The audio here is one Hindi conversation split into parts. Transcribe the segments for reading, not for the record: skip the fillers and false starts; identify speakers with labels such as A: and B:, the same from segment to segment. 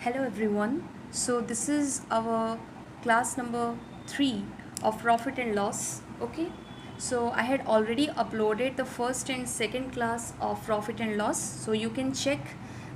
A: Hello everyone. So this is our class number 3 of profit and loss. Okay. So I had already uploaded the first and second class of profit and loss. So you can check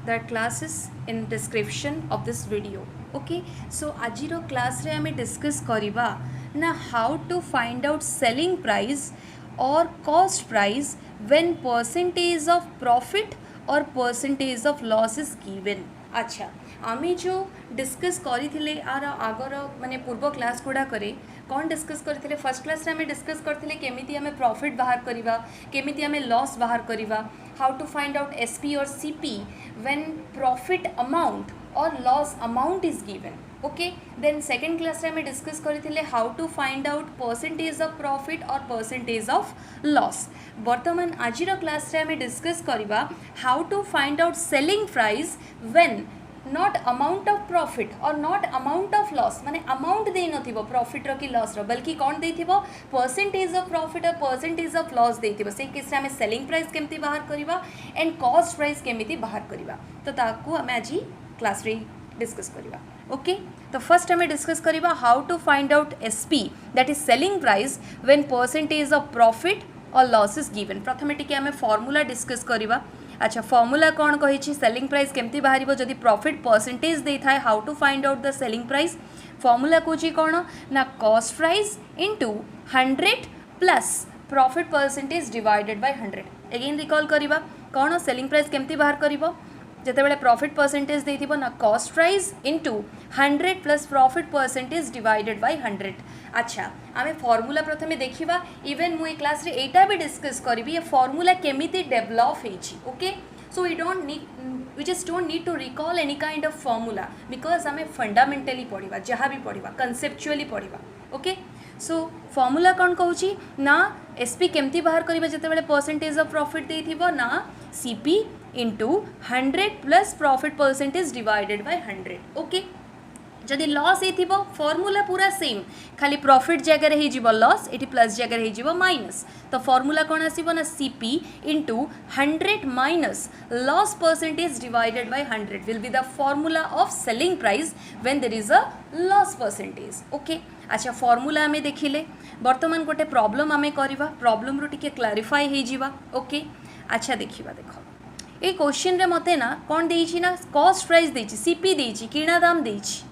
A: that classes in description of this video. Okay. So ajiro class re ame discuss kariba na how to find out selling price or cost price when percentage of profit or percentage of loss is given. अच्छा आमे जो डिस्कस करी आर आगर माने पूर्व क्लास गुड़ा करे कौन डिस्कस करथिले फर्स्ट क्लास रे आमे डिस्कस करथिले केमिति आमे प्रॉफिट बाहर करिवा केमिति आमे लॉस बाहर करिवा how to find out SP और सीपी व्हेन प्रॉफिट अमाउंट और loss amount is given. Okay then second class रे आमे डिस्कस करथिले how to find out percentage of profit और परसेंटेज ऑफ लॉस. वर्तमान आजिर क्लास रे आमे डिस्कस करिवा how to find out selling price when not amount of profit और नॉट अमाउंट ऑफ लॉस माने अमाउंट दे नथिबो प्रॉफिट रो कि लॉस रो बल्कि कौन देथिबो परसेंटेज ऑफ प्रॉफिट और परसेंटेज ऑफ लॉस देथिबो. से केस रे हमें सेलिंग प्राइस केमती बाहर करिवा एंड कॉस्ट प्राइस केमिति बाहर करिवा तो ताकू हमें आज क्लास रे डिस्कस करिवा. ओके तो फर्स्ट हमें डिस्कस करिवा how to find out SP that is selling price when percentage of profit और लॉस इज गिवन. प्रथमे टिके हमें फॉर्मूला डिस्कस करिवा. अच्छा फॉर्मूला कौन कही सेलिंग प्राइस केमती बाहर जदि प्रॉफिट परसेंटेज दे था how to find out the selling price. Formula कौन कौन ना cost price into 100 plus profit percentage divided by 100. Again recall करवा कौन सेलिंग प्राइस केमती बाहर कर जिते बड़े प्रॉफिट परसेंटेज दे ना cost price into 100 plus profit percentage divided by 100. अच्छा आमे फॉर्मूला प्रथमे देखिबा इवन मु ए क्लास रे एटा भी डिस्कस करबी ये फॉर्मूला केमिति डेवलप हेची. Okay so we just don't need to recall any kind of formula because आमे फंडामेंटली पढ़िबा जहाँ भी पढ़िबा कंसेप्चुअली पढ़िबा. ओके सो फॉर्मूला कौन कहूची ना एसपी केमती बाहर करिबा जते बेले परसेंटेज ऑफ प्रॉफिट देथिबो ना CP into 100 plus profit percentage divided by 100. Okay जदि लॉस ये फॉर्मूला पूरा सेम खाली प्रॉफिट जगह हो लॉस ये प्लस जगह हो माइनस तो फॉर्मूला कौन आसीबो ना CP into 100 minus loss percentage divided by 100 will be the formula of selling price when there is a loss percentage. Okay अच्छा फॉर्मूला आमे देखिले वर्तमान गोटे प्रॉब्लम आमे करवा प्रॉब्लम रो टिके क्लैरिफाई हे जीवा. ओके अच्छा देखिबा देखो ए क्वेश्चन रे मते ना कौन देइछि ना कॉस्ट प्राइस देइछि सीपी देइछि किणा दाम देइछि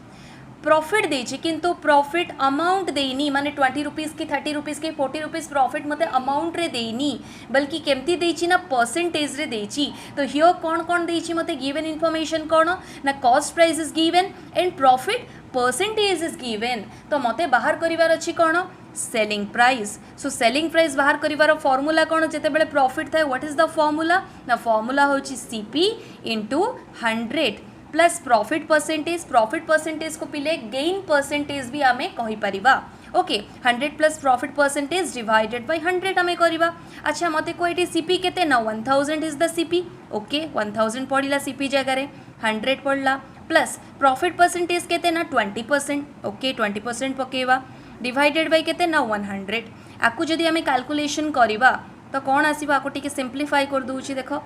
A: प्रॉफिट देइछि किंतु प्रॉफिट अमाउंट देइनी माने 20 रुपीस की 30 रुपीस की 40 रुपीस प्रॉफिट मते अमाउंट रे देइनी बल्कि केमती देइछि ना परसेंटेज रे देइछि. तो हियो कौन कौन देइछि मते गिवन इन्फॉर्मेशन कौन ना cost price is given and profit percentage is given. तो मते बाहर करिवार अछि कौन selling price. So selling price बाहर करिवार फॉर्मूला कौन जेते बेले प्रॉफिट थाए व्हाट इज द फॉर्मूला ना फॉर्मूला होछि CP into 100 plus profit percentage को पिले गेन परसेंटेज भी आमे कहि परिबा. Okay 100 plus profit percentage divided by 100 आमे करिबा. अच्छा मते को एटी सीपी केते ना 1000 इज द सीपी. ओके 1000 पड़िला सीपी जगह रे 100 पड़ला प्लस प्रॉफिट परसेंटेज केते ना 20%. ओके 20% पकेवा डिवाइडेड बाय केते ना 100. आकु जदि आमे कैलकुलेशन करिबा तो कौन आसीबा आकु टिके सिंप्लीफाई कर दूची देखो.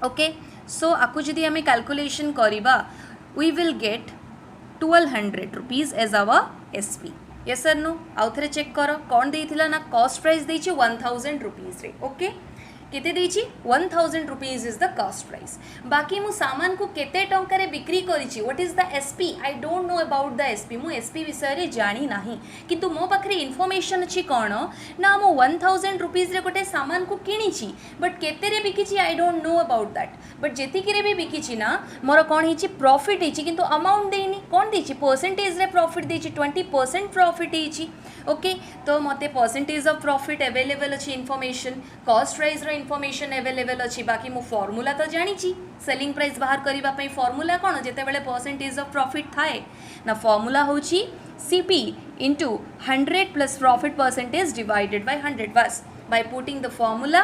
A: ओके सो आकु जदि आमे कैलकुलेशन करिबा we will get 1200 rupees as our SP. Yes sir no आउ थरे चेक करो कौन देइथिला ना कॉस्ट प्राइस देइछि 1000 रुपीज रे. ओके केते देइछि 1000 rupees is the cost price. बाकी मु सामान को केते टंका रे बिक्री करिछि what is the SP I don't know about the SP मु एसपी विषय रे जानी नाही किंतु मो पाखरे इन्फॉर्मेशन अछि कोन ना मो 1000 रुपीज रे गोटे सामान को किनिछि बट केते रे बिकिछि I don't know about that. But जेति कि रे भी बिकिछि ना मोर कोन हिछि प्रॉफिट हिछि किंतु अमाउंट देइनी कोन दिछि परसेंटेज रे प्रॉफिट दिछि 20% प्रॉफिट हिछि. ओके तो मते परसेंटेज ऑफ प्रॉफिट अवेलेबल अछि इन्फॉर्मेशन कॉस्ट प्राइस रो इन्फॉर्मेशन अवेलेबल अछि बाकी मु फॉर्मूला तो जानिछि सेलिंग प्राइस बाहर करिबा पई फॉर्मूला कोन जेते बेले परसेंटेज ऑफ प्रॉफिट थाए ना फॉर्मूला होछि CP into 100 plus profit percentage divided by 100. बस by putting the formula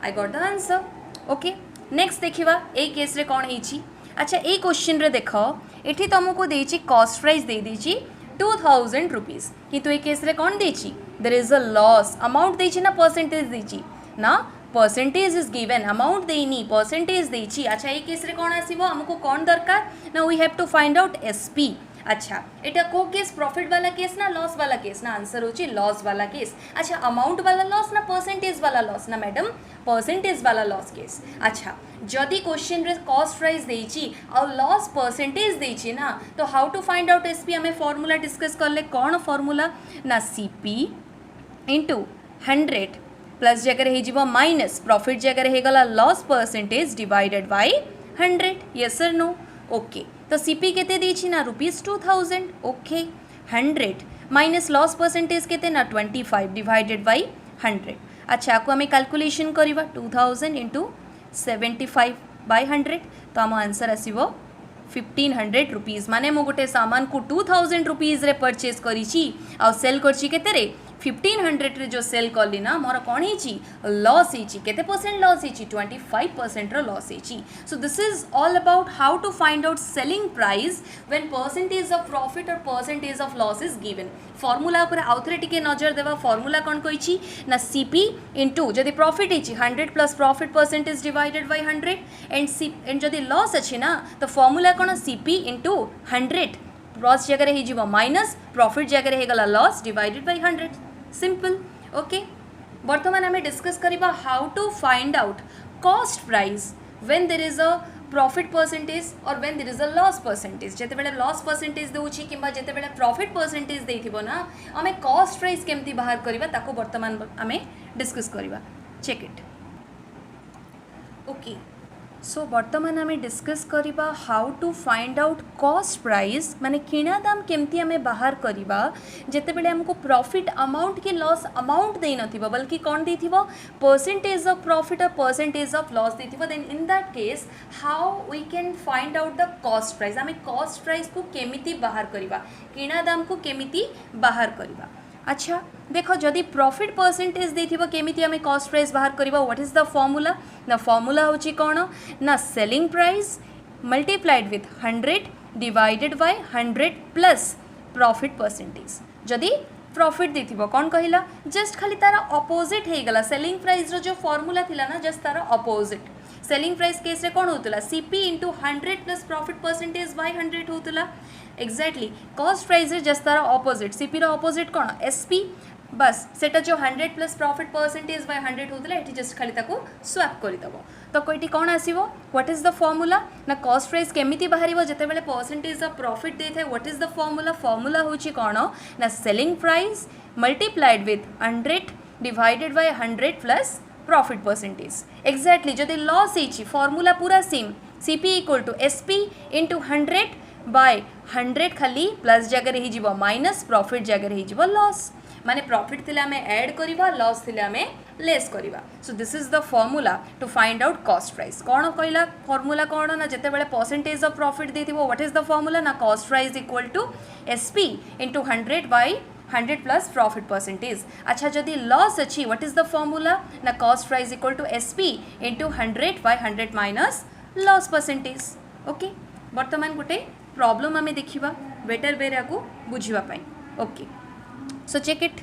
A: I got the answer. Okay next देखिबा ए केस रे कोन हिछि. अच्छा ए क्वेश्चन रे देखो एठी तुमको देछि कॉस्ट प्राइस दे देछि 2000 रुपीज किंतु ए केस रे कोन देछि there is a loss amount देछि ना परसेंटेज देछि ना परसेंटेज इज गिवन अमाउंट देनी परसेंटेज देची अच्छा ये केस रे कौन आसीबो हमको कौन दरकार ना we have to find out SP अच्छा एटा को केस प्रॉफिट वाला केस ना लॉस वाला केस ना आंसर होची लॉस वाला केस अच्छा अमाउंट वाला लॉस ना परसेंटेज वाला लॉस ना मैडम परसेंटेज वाला लॉस केस अच्छा जदि क्वेश्चन रे कॉस्ट प्राइस देची और लॉस परसेंटेज देची ना तो how to find out SP हमें फार्मूला डिस्कस करले कौन फार्मूला ना सीपी इंटू 100 प्लस जगह हो माइनस प्रॉफिट जगह होगला loss percentage divided by 100 yes sir no okay तो सीपी केते देछि ना ₹2000 ओके 100 माइनस लॉस परसेंटेज केते ना 25 डिवाइडेड बाय 100 अच्छा आपको हमें कैलकुलेशन करवा 2000 इंटू 75 बाय 100 तो आम आंसर आसीबो 1500 रुपीज माने मो गोटे सामान को 2000 रुपीज रे परचेज करी आ सेल करछि केते रे 1500 रे जो सेल कली ना मोर कौन है लॉस केते परसेंट लॉस 25% रो loss so this is all about how to find out selling price when percentage of profit और percentage of loss is given formula ऊपर आउ थे टिके नजर देवा फॉर्मूला कौन कही ना सीपी इंटू जदि प्रॉफिट है 100 plus profit percentage divided by 100 and जदि लॉस अच्छी ना तो फॉर्मूला कौन सीपी इंटू 100 लॉस जगह हो माइनस प्रॉफिट जगह होगला loss divided by 100 simple okay बर्तमान आम डिस्कस करवा how to find out cost price when there is a profit percentage और when there is a loss percentage जिते बेले लॉस परसेंटेज देउछि किंबा जिते बेले प्रॉफिट परसेंटेज देथिबो ना आमे कॉस्ट प्राइस केमती बाहर करबा ताको वर्तमान आमे डिस्कस करबा चेक इट ओके सो वर्तमान आम डिस्कस करवा how to find out cost price माने किणा दाम केमती आम बाहर करवा जिते बेले हमको प्रॉफिट अमाउंट की लॉस अमाउंट दे नथिबो बल्कि कौन देथिबो परसेंटेज ऑफ प्रॉफिट और परसेंटेज ऑफ लॉस देथिबो then in that case how we can find out the cost price आम कॉस्ट प्राइस को केमिति बाहर करवा किणा दाम को केमिति बाहर करवा अच्छा देख जदि प्रॉफिट परसेंटेज देथिबो केमिति आमे कॉस्ट प्राइस बाहर करबा व्हाट इज द फॉर्मूला ना फॉर्मूला होची कोन ना selling price multiplied with 100 divided by 100 plus profit percentage जदि प्रॉफिट देथिबो कौन कहिला जस्ट खाली तार अपोजिट हे गला सेलिंग प्राइस रो जो फॉर्मूला थिला ना जस्ट तार अपोजिट सेलिंग प्राइस केस रे कौन होतला CP into 100 plus profit percentage by 100 होतला एक्जाक्टली कॉस्ट प्राइस रे जस्ट तार अपोजिट सीपी रो अपोजिट कौन एसपी बस सेटा जो 100 प्लस प्रॉफिट परसेंटेज बाय 100 होतला एठी जस्ट खाली ताको स्वैप करि दबो तो कोइटी कौन आसीबो व्हाट इज द फॉर्मूला ना कॉस्ट प्राइस केमिति बाहरिबो जते बेले परसेंटेज ऑफ प्रॉफिट देथे what is the formula formula होची कौन ना selling price multiplied with 100 divided by 100 plus profit percentage exactly जदि लॉस होची फॉर्मूला पूरा same CP equal to SP into 100 by 100 खाली प्लस जगह रही जीवो माइनस प्रॉफिट जगह रही जीवो लॉस माने प्रॉफिट थिले हमें ऐड करिवा लॉस थिले हमें लेस करिवा so this is the formula to find out cost price कौन कहला फॉर्मूला कौन ना जते बेले परसेंटेज ऑफ प्रॉफिट देथिबो व्हाट इज द फॉर्मूला ना cost price equal to SP into 100 by 100 plus profit percentage अच्छा जदि लॉस अच्छी व्हाट इज द फॉर्मूला ना cost price equal to SP into 100 by 100 minus loss percentage okay वर्तमान गोटे प्रॉब्लम आम देखा बेटर वे को बुझा ओके सो चेक इट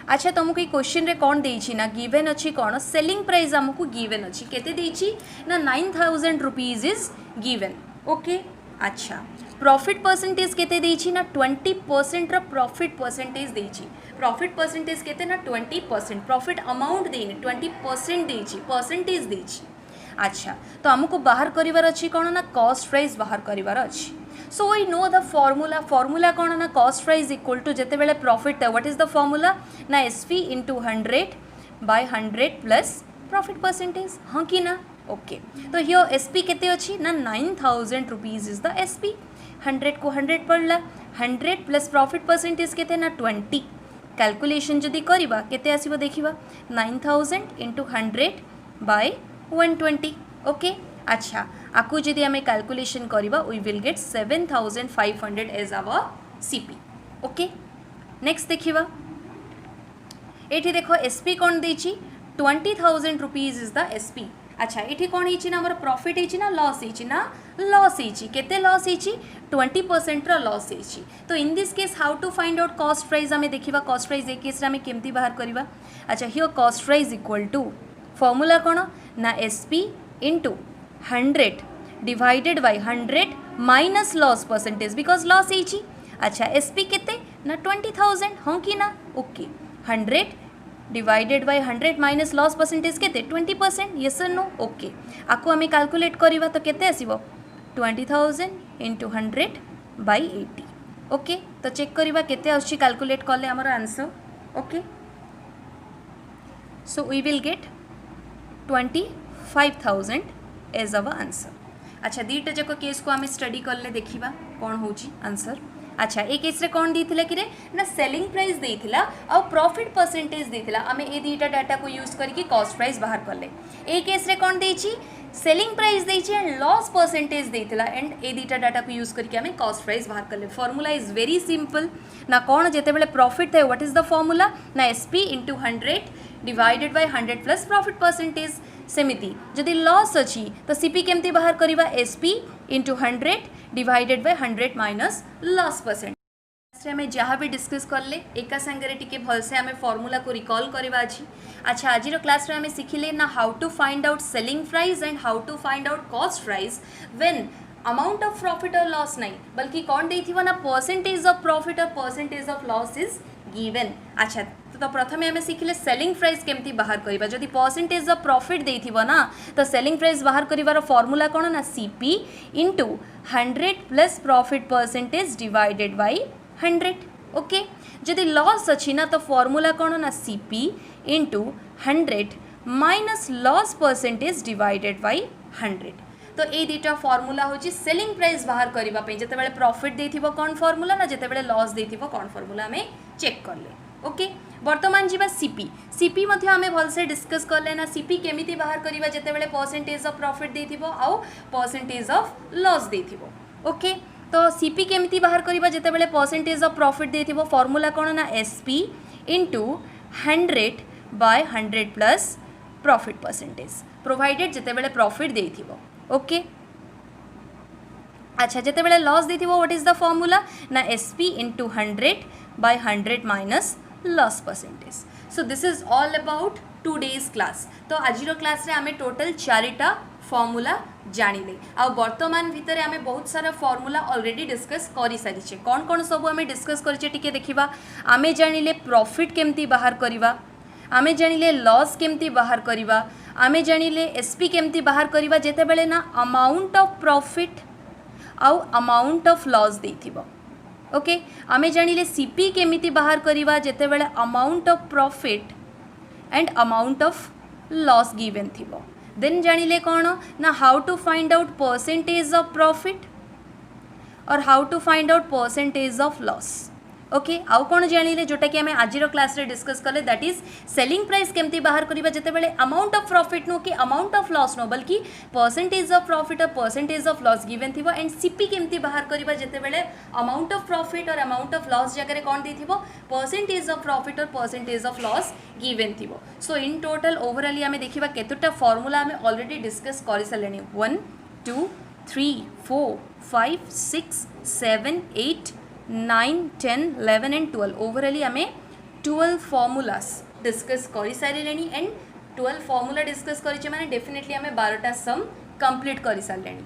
A: अच्छा तुमको ये क्वेश्चन रे कौन देछि ना गिवन अच्छी कौन सेलिंग प्राइस आमको गिवन अच्छी केते देछि ना 9000 रुपीज इज गिवन ओके अच्छा प्रॉफिट परसेंटेज केते देछि ना 20% प्रॉफिट परसेंटेज देछि प्रॉफिट परसेंटेज केते ना 20% प्रॉफिट अमाउंट देनी 20% देछि परसेंटेज देछि अच्छा तो आमको बाहर करिवार अच्छी कौन ना कॉस्ट प्राइस बाहर करिवार अच्छी so we know the formula formula कौन ना कॉस्ट प्राइस इक्वल टू जिते बेले profit what is the formula ना SP into 100 by 100 plus profit percentage हाँ कि ना ओके तो हियो एसपी केते अच्छी ना 9000 रुपीज इज द एसपी 100 को 100 पड़ला 100 प्लस प्रॉफिट परसेंटेज केते ना 20 कैलकुलेशन जदि करवा केते आसीबो देखिबा 9000 इंटू 100 बाय 120 ओके अच्छा आपको जदि आम कैलकुलेशन करवा we will get 7500 as our CP okay next देखिबा एठी देखो एसपी कौन देछि 20000 रुपीज इज द एसपी अच्छा एठी कौन होइछि ना हमर प्रॉफिट होइछि ना लॉस होइछि ना लॉस होइछि केते लॉस होइछि 20% रा लॉस होइछि तो in this case how to find out cost price आमे देखिबा कॉस्ट प्राइस ए केस रे आमे केमती बाहर करबा अच्छा हियो cost price equal to formula कौन ना SP into 100 divided by 100 minus loss percentage because loss है। अच्छा एसपी केते ना 20,000 हाँ कि ना okay 100 divided by 100 minus loss percentage केते 20% यस नो ओके आपको आम कैलकुलेट करवा तो केते आसीबो 20,000 इंटू 100 बाय 80 ओके तो चेक करवा केते आछी कैलकुलेट कले आमर answer okay so we will get 25,000 as our answer. अच्छा दीटा जाक केस को आम स्टडी कले देखा कौन हो आंसर। अच्छा ए केस रे कौन देथिला कि रे ना सेलिंग प्राइस देथिला और प्रॉफिट परसेंटेज देथिला आमे ए दीटा डाटा को यूज करके कॉस्ट प्राइस बाहर करले। ए केस रे कौन देछि सेलिंग प्राइस देछि एंड लॉस परसेंटेज देथिला एंड ए दीटा डाटा को यूज करके आमे कॉस्ट प्राइस बाहर करले। फार्मूला इज वेरी सिंपल ना कौन जेते बेले प्रॉफिट थे व्हाट इज द फार्मूला ना SP into 100 divided by 100 plus profit percentage. सेमिति जदि लॉस अच्छी तो सीपी केमती बाहर करवा SP into 100 divided by 100 minus loss percentage. आम जहाँ भी डिस्कस कले एका सांगे टिके भलसे आम फॉर्मूला को रिकॉल करवा अच्छी। अच्छा आज क्लास रे आम शिखिले ना how to find out selling price and how to find out cost price when amount of profit और लॉस नहीं बल्कि कौन देथिबो ना परसेंटेज ऑफ प्रॉफिट और percentage of loss is given. अच्छा तो प्रथमे आम शिखिले सेलिंग प्राइस केमती बाहर करवा जदि परसेंटेज ऑफ प्रॉफिट देथिबो ना तो सेलिंग प्राइस बाहर करिवार फॉर्मूला कौन ना CP into 100 plus profit percentage divided by 100 okay. जदि लॉस अच्छी ना तो फॉर्मूला कौन ना CP into 100 minus loss percentage divided by 100। तो ये दुटा फॉर्मूला हूँ सेलिंग प्राइस बाहर करने जिते प्रॉफिट देथिबो कौन फॉर्मूला ना जिते लॉस देथिबो कौन फॉर्मूला आम चेक करले ओके। बर्तमान जी सीपी सीपी आम भलसे डिस्कस करले ना सीपी केमिति बाहर करवा जिते परसेंटेज ऑफ प्रॉफिट देथिबो आउ परसेंटेज ऑफ लॉस देथिबो ओके। तो सीपी केमिति बाहर करवा जिते परसेंटेज ऑफ प्रॉफिट देथिबो फॉर्मूला कौन ना SP into 100 by 100 plus profit percentage provided जिते प्रॉफिट देथिबो ओके। अच्छा जिते लॉस देथिबो व्हाट इज द फॉर्मूला ना SP into 100 by 100 minus loss percentage. So this is all about today's class. तो आज क्लास रे आमे टोटल 4टा फॉर्मूला जानिले आ वर्तमान भितर आमे बहुत सारा फॉर्मूला ऑलरेडी डिस्कस करि सारिछे। कौन कौन सब आमे डिस्कस करिछे टिके देखिबा। आमे जानिले प्रॉफिट केमती बाहर करिबा, आमे जानिले लॉस केमती बाहर करिबा, आमे जानिले एसपी केमती बाहर करिबा जेते बेले ना अमाउंट ऑफ प्रॉफिट आउ अमाउंट ऑफ लॉस देथिबो ओके। आमे जानिले सीपी केमिति बाहर करिबा जेते बेले amount of profit and amount of loss given थिबो। देन जानिले कौन ना how to find out percentage of profit और how to find out percentage of loss okay. आउ कौन जानिले जोटा कि आमे आज क्लास रे डिस्कस कले दैट इज सेलिंग प्राइस केमती बाहर करिबा जेते बेले अमाउंट ऑफ प्रॉफिट नो कि अमाउंट ऑफ लॉस नो बल्कि परसेंटेज ऑफ प्रॉफिट और परसेंटेज ऑफ लॉस गिवन थिबो एंड सीपी केमती बाहर करिबा जेते बेले अमाउंट ऑफ प्रॉफिट और अमाउंट ऑफ लॉस जगह रे कौन देथिबो परसेंटेज ऑफ प्रॉफिट और परसेंटेज ऑफ लॉस गिवन थिबो। सो इन टोटल ओवरऑली आमे देखिबा केतोटा फार्मूला आमे ऑलरेडी डिस्कस करि सलेनी 1 2 3 4 5 6 7 8 9 10 11 एंड 12 ओवरऑली आमे 12 फॉर्मूलास डिस्कस करि सारिलेनी एंड 12 फॉर्मूला डिस्कस करिचे माने डेफिनेटली आमे 12टा सम कंप्लीट करि सारिलेनी।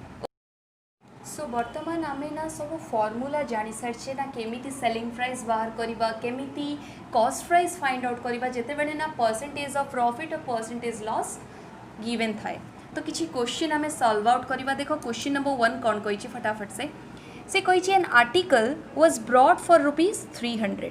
A: सो बर्तमान आमे ना सब फॉर्मूला जानि सारछे ना केमिति सेलिंग प्राइस बाहर करिबा केमिति कॉस्ट प्राइस फाइंड आउट करिबा जेते बेले ना परसेंटेज ऑफ प्रॉफिट और परसेंटेज लॉस गिवन थाए। तो किछि क्वेश्चन आमे सॉल्व आउट करिबा। देखो क्वेश्चन नंबर 1 कौन कहिछि फटाफट से कही an article was brought for ₹300।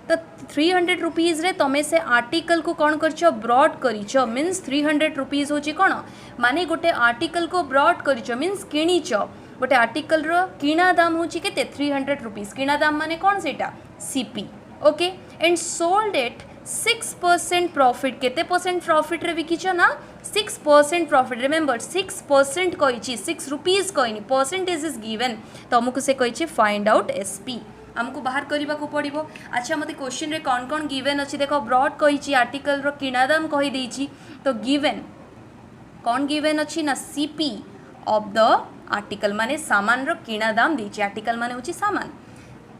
A: तो 300 रुपीज रे तमें से आर्टिकल को कौन कर ब्रॉड करिच मीन्स 300 रुपीज हूँ कौन माने गोटे आर्टिकल को ब्रॉड करिच मीन्स किणीच गोटे आर्टिकल रो किणा दाम हूँ के 300 रुपीज किणा दाम माने कौन सेटा CP okay and sold at 6% profit केते परसेंट प्रॉफिट रे विकिच ना 6% प्रॉफिट रिमेंबर 6% कही 6 रुपीज कहनी परसेंटेज इज गिवन तो आमको से कही फाइंड आउट एसपी आमको बाहर करने को पड़ो। अच्छा मत क्वेश्चन रे कौन कौन गिवन अच्छी देख ब्रॉड कही आर्टिकल रो किणा दाम कहीदे तो गिवन कौन गिवन अच्छी ना सीपी ऑफ द आर्टिकल माने सामान रो किणा दाम देछि आर्टिकल माने होछि सामान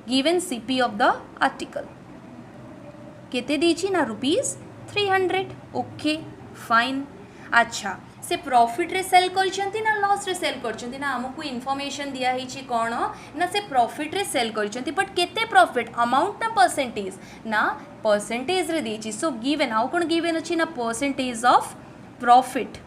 A: given CP of the article केते देछि ना ₹300 ओके फाइन। अच्छा से प्रॉफिट रे सेल करछंती ना लॉस रे सेल करछंती ना हमको इन्फॉर्मेशन दिया हिची कोन ना से प्रॉफिट रे सेल करछंती बट केते प्रॉफिट अमाउंट ना परसेंटेज ना परसेंटेज रे देची सो गिवन हाउ कोन गिवन अछि ना परसेंटेज ऑफ प्रॉफिट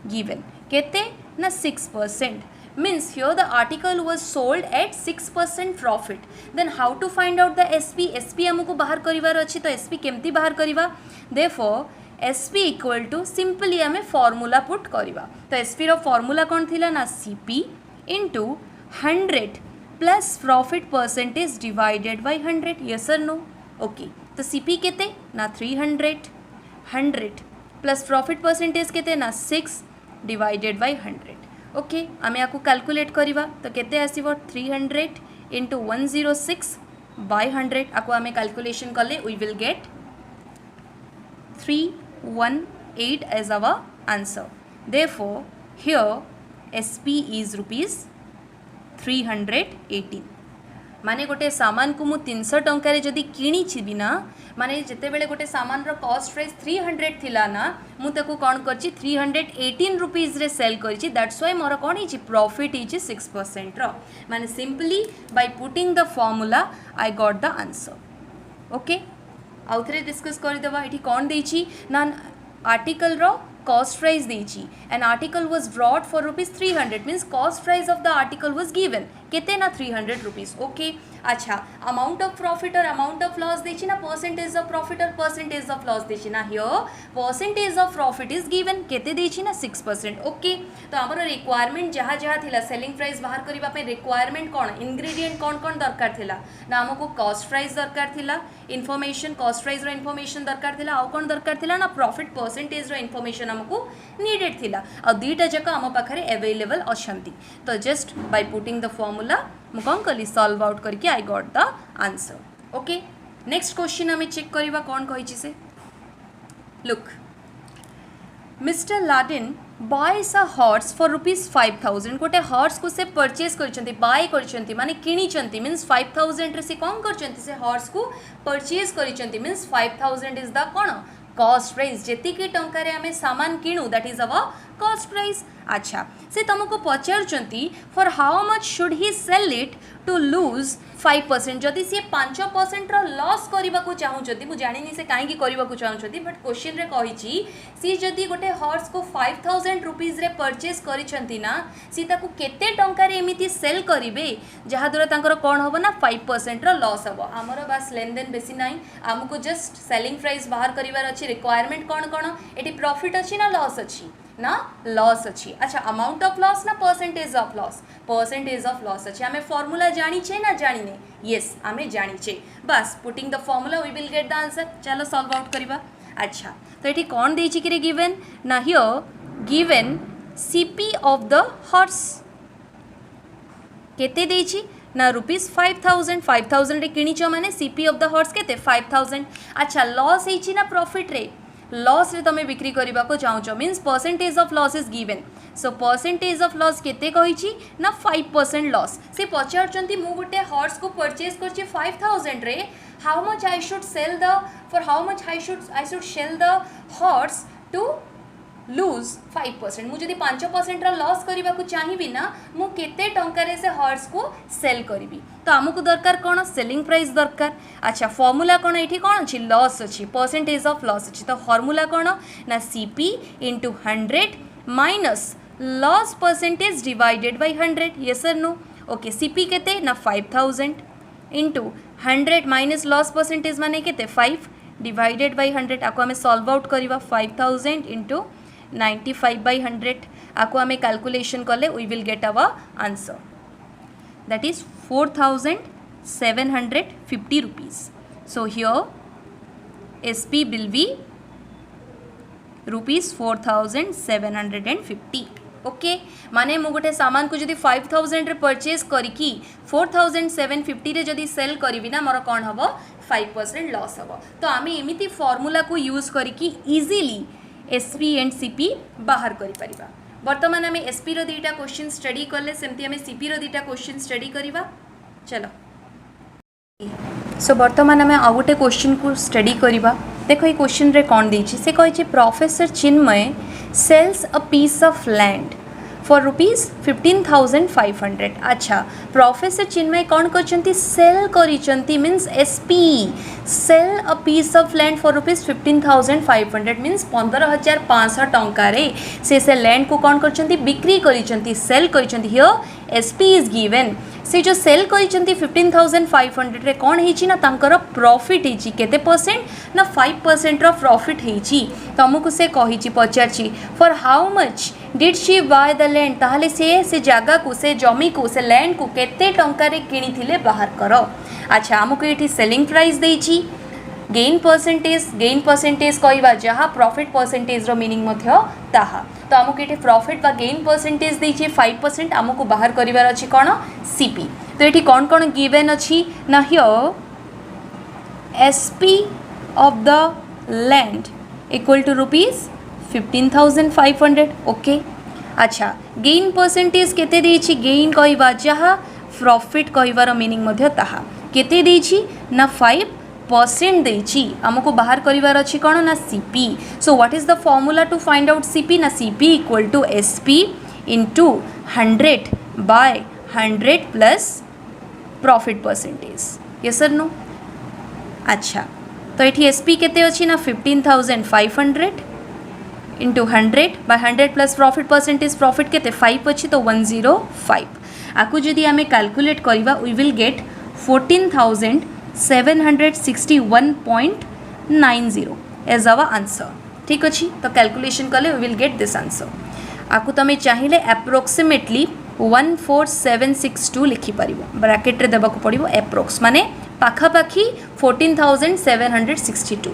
A: गिवन केते ना 6% means here the article was sold at 6% profit then how to find out the SP हमको बाहर करिवार अछि तो SP केमती बाहर करिवा therefore SP equal to simply आम फॉर्मूला पुट करवा तो SP रो फॉर्मूला कौन थिला ना CP into 100 plus profit percentage divided by 100 yes और नो ओके तो CP केते ना 300 प्लस प्रॉफिट परसेंटेज केते ना 6 डिवाइडेड बाय 100 ओके आम या कैलकुलेट करवा तो केते आसीबो 300 इंटू 106 बाय 100 आपको आम कैलकुलेशन कले we will get 318 as our answer. Therefore, here SP is rupees 318. माने गोटे सामान को मु 300 टंकार जदि किणी छी ना माने जिते बेले गोटे सामान रो कॉस्ट प्राइस 300 थिला ना मु ताको कोन करची 318 रुपीस रे सेल करची दैट्स व्हाई मोर कोन हिची प्रॉफिट हिची 6% रो माने simply by putting the formula I got the answer okay आउ थे डिस्कस करदेवा ये कौन देची ना आर्टिकल रो कॉस्ट प्राइस देची and article was brought for rupees 300 means cost price of the article was given केते ना 300 रुपीज ओके अच्छा अमाउंट ऑफ प्रॉफिट और अमाउंट ऑफ लॉस देची ना परसेंटेज ऑफ प्रॉफिट और परसेंटेज ऑफ लॉस देची ना here percentage of profit is given केते देची ना 6% ओके तो हमर रिक्वायरमेंट जहाँ जहाँ थिला सेलिंग प्राइस बाहर करबा पे रिक्वायरमेंट कौन इंग्रेडिएंट कौन कौन दरकार थिला ना हमको कॉस्ट प्राइस दरकार थिला इन्फॉर्मेशन कॉस्ट प्राइस रो इन्फॉर्मेशन दरकार थिला आउ कौन दरकार थिला ना प्रॉफिट परसेंटेज रो इन्फॉर्मेशन हमको नीडेड थिला आ दुईटा जक आम पाखरे अवेलेबल अछंती तो just by putting the formula मु कौन कली सॉल्व आउट करके आई got the answer okay next question हमें चेक करवा कौन कही से look mister Laden bias a horse for rupees 5000 गोटे हॉर्स को से परचेज करछंती बाय करछंती माने किनीचंती मींस 5000 रे से कौन करछंती से हॉर्स को परचेज करछंती मींस 5000 इज द कोन कॉस्ट प्राइस जेतिकी टंकारे आमे सामान किणु that is our cost price अच्छा से तुमको पचारुचंती for how much should he sell it to lose 5% जदि सी 5% रो लॉस करबा को चाहूचंती मु जानिनी से काहे की करबा को चाहूचंती बट क्वेश्चन रे कहिची सी जदि गोटे हॉर्स को 5000 रुपीस रे परचेज करिसंती ना सी ताकू केते टंका रे एमिति सेल करिवे जहा द्वारा तांकर कोन होबो ना 5% रो लॉस होबो हमरो बस लेन देन बेसी नाही हमको जस्ट सेलिंग प्राइस बाहर करिवार अछि रिक्वायरमेंट कोन कोन एटी प्रॉफिट अछि ना लॉस अछि ना लॉस अच्छी अच्छा अमाउंट ऑफ लॉस ना परसेंटेज ऑफ लॉस अच्छे आमे फॉर्मूला जानी छे ना जानी यस आमे जानी छे बस putting the formula we will get the answer चलो सॉल्व आउट करबा अच्छा तो ये कौन देछि कि गिवन ना here given CP of the horse केते देछि ना रुपीज 5000 रे किनिछ माने सीपी ऑफ द हॉर्स केते 5000 अच्छा लॉस हेछि ना प्रॉफिट रे लॉस रे तमे बिक्री करबा को चाहूछ means percentage of loss is given so percentage of loss केते कहिछि ना 5% लॉस से पचारचंती मु गुटे हॉर्स को परचेज करछि 5000 रे how much I should sell the for how much I should sell the horse to lose 5% मुझे 5% रा लॉस करबा को चाहिबी ना मु केते टंकारे से हॉर्स को सेल करिवि तो हमको दरकार कोन सेलिंग प्राइस दरकार अच्छा फॉर्मूला कोन एठी कोन अछि लॉस अछि परसेंटेज ऑफ लॉस अछि तो फॉर्मूला कोन ना CP * 100 minus loss percentage divided by 100 yes और नो ओके CP केते ना 5000 * 100 माइनस लॉस परसेंटेज माने केते 5 डिवाइडेड बाय 100 आको हमें सॉल्व आउट करबा 5000 * 95 by 100 आपको हमें कैलकुलेशन कले we will get our answer that is 4750 rupees so here SP will be rupees 4750 okay माने मु गोटे सामान को जदि 5000 रे परचेज करिकी 4750 रे जदि सेल करिवि ना मोर कोन हबो 5% लॉस हबो तो आमे एमिति फार्मूला को यूज करिकी इजीली SP एंड CP बाहर करि परिबा वर्तमान आमे SP रो दीटा क्वेश्चन स्टडी करले सेमती आमे CP रो दीटा क्वेश्चन स्टडी करिबा चलो सो वर्तमान आमे आ गोटे क्वेश्चन को स्टडी करिबा देखो ये क्वेश्चन रे कौन देछि से कहि professor Chinmay sells a piece of land for rupees 15,500। अच्छा प्रोफेसर चिन्मय कौन करचंती सेल करिचंती means SP sell a piece of land for rupees 15,500 means 15,500 टंका रे से लैंड को कौन करचंती बिक्री करिचंती सेल करिचंती हियर एसपी इज गिवन से जो सेल करिचंती 15,500 रे कौन हेची ना तांकर प्रॉफिट हेची केते परसेंट ना 5% रो प्रॉफिट हेची तुमको से कहिची पचारची for how much did she buy the land ताहले से जगह को से जमी को से लैंड को केते टंका रे किनी थिले बाहर करो। अच्छा हमको ये सेलिंग प्राइस देची गेन परसेंटेज कहवा जहाँ प्रॉफिट परसेंटेज रो मीनिंग मध्य ताहा तो आमको ये प्रॉफिट बा गेन परसेंटेज देची 5% आमको बाहर करिवार अछि कोन सीपी तो ये कौन कौन गिवन अछि ना here SP of the land equal to rupees 15,500 okay. अच्छा गेन परसेंटेज केते देछि गेन कहवा जहाँ प्रॉफिट कहवार मीनिंग मध्य ताहा केते देछि ना 5% देछि हमको बाहर करिवार अछि कोन ना CP so what is the formula to find out CP ना CP equal to SP into 100 by 100 plus profit percentage yes sir no. अच्छा तो ये एसपी केते अछि ना 15,500 into 100 by 100 plus profit percentage profit केते 5 अच्छी तो 105 आपको जदि आम कैलकुलेट करवा we will get 14,761.90 as our answer ठीक अच्छी तो कैलकुलेशन कले we will get this answer आपको तुम चाहिए एप्रोक्सीमेटली 14762 लिखिपर ब्राकेट रे देबा को पड़िबो एप्रोक्स माने पाखापाखी 14,762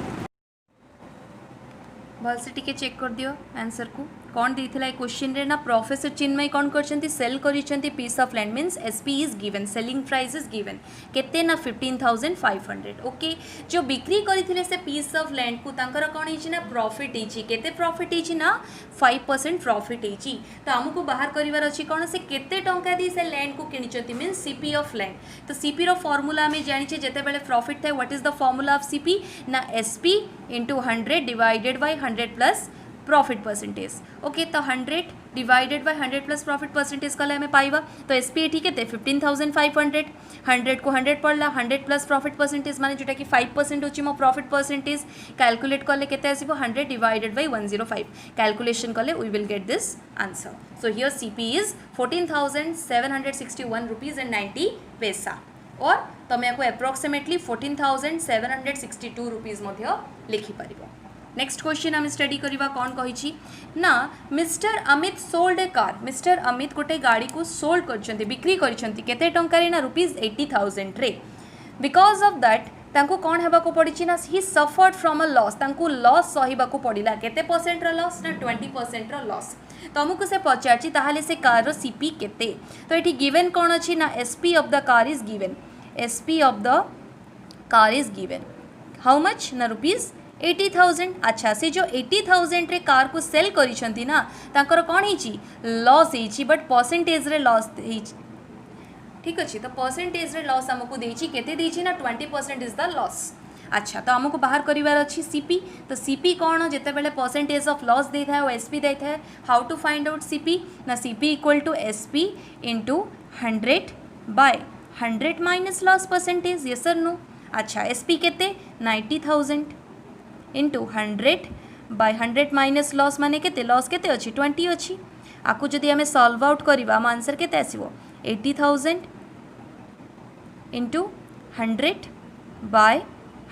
A: भलसे टिके चेक कर दियो आंसर को कौन देथिला ए क्वेश्चन रे ना प्रोफेसर चिन्मय कौन करछंती सेल करिछंती piece of land means SP is given selling price is given केते ना 15,500 ओके जो बिक्री करिथिले से पीस ऑफ लैंड को तांकर कौन हिची ना प्रॉफिट हिची केते प्रॉफिट हिची ना 5% प्रॉफिट हिची तो हमको बाहर करिवार अछि कोन से केते टंका दी से लैंड को किनिचंती मीन्स सीपी ऑफ लैंड तो सीपी रो फार्मूला हमें जानिछे जेते बेले प्रॉफिट थे what is the formula of CP ना SP into 100 divided by 100 plus profit percentage okay तो 100 divided by 100 plus profit percentage कले हमें पाइबा तो एसपी ठीक है 15,500 100 को 100 पड़ला 100 प्लस प्रॉफिट परसेंटेज माने जोटा कि 5% होची मो प्रॉफिट परसेंटेज कैलकुलेट कले केते आसीबो 100 डिवाइडेड बाय 105 कैलकुलेशन कले we will get this answer so here CP is 14,761 rupees and 90 paisa और तमे आपको एप्रोक्सीमेटली 14,762 रुपीस मध्य लिखि परिबो। नेक्स्ट क्वेश्चन आम स्टडी करवा कौन कही ना मिस्टर अमित सोल्ड ए कार मिस्टर अमित गोटे गाड़ी को सोल्ड कर बिक्री करते टंकार ना रुपीज 80,000 रे बिकज ऑफ दैट तांको कौन हेबा को पड़ी ना ही सफर्ड फ्रॉम अ लॉस तांको लॉस सहीबा को पड़ा केते परसेंट रो लॉस ना 20% रो लॉस तुमको से पचारची ताहले से कार रो सीपी केते तो ये गिवन कौन अच्छी ना SP of the car is given SP of the car is given how much ना रुपीज 80,000 अच्छा से जो 80,000 रे कार को सेल करिसंती ना तांकर कौन हिची लॉस हिची बट परसेंटेज रे लॉस हिची ठीक अच्छे तो परसेंटेज रे लॉस हमको देची केते देची ना 20% इज द लॉस। अच्छा तो हमको बाहर करिवार अच्छी सीपी तो सीपी कौन जिते बेले परसेंटेज ऑफ लॉस देता है वो एसपी देता है how to find out CP ना CP equal to SP into 100 by 100 minus loss percentage yes sir no. अच्छा एसपी केते 90,000 इंटू 100 बाय 100 माइनस लॉस माने केते लॉस केते अच्छी 20 अच्छी आपको जदि आम सॉल्व आउट करवा आम आंसर केते आसीबो 80,000 into 100 by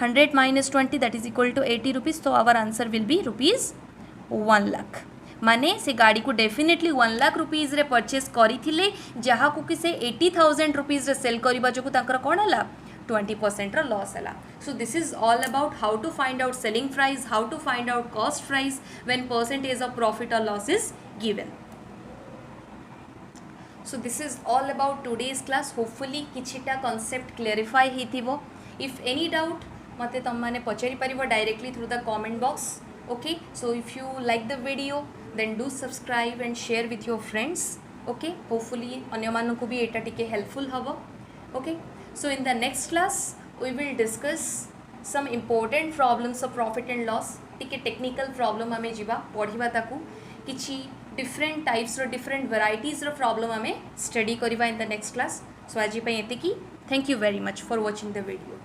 A: 100 minus 20 that is equal to 80 rupees तो our answer will be rupees 1 lakh माने से गाड़ी को डेफिनेटली 1 लाख रुपीज रे परचेस करिथिले जहाँ को कि से 80,000 रुपीज रे सेल करबा जो तांकर कोन हला 20% रो लॉस हला। So this is all about how to find out selling price, how to find out cost price when percentage of profit or loss is given. So this is all about today's class. Hopefully किछिटा concept clarify हेथिबो. If any doubt मते तम माने पचारि परिबो directly through the comment box. Okay, so if you like the video then do subscribe and share with your friends. Okay, hopefully अन्य मानकु भी एटा टिके helpful हबो. Okay, so in the next class we will discuss some important problems of profit and loss टिके टेक्निकल प्रॉब्लम आमे जीवा पढ़िबा ताकू किछि डिफरेंट टाइप्स रो डिफरेंट वेराइटीज रो प्रॉब्लम आमे स्टडी करबा in the next class. So आज पई एतिकी. Thank you very much for watching the video.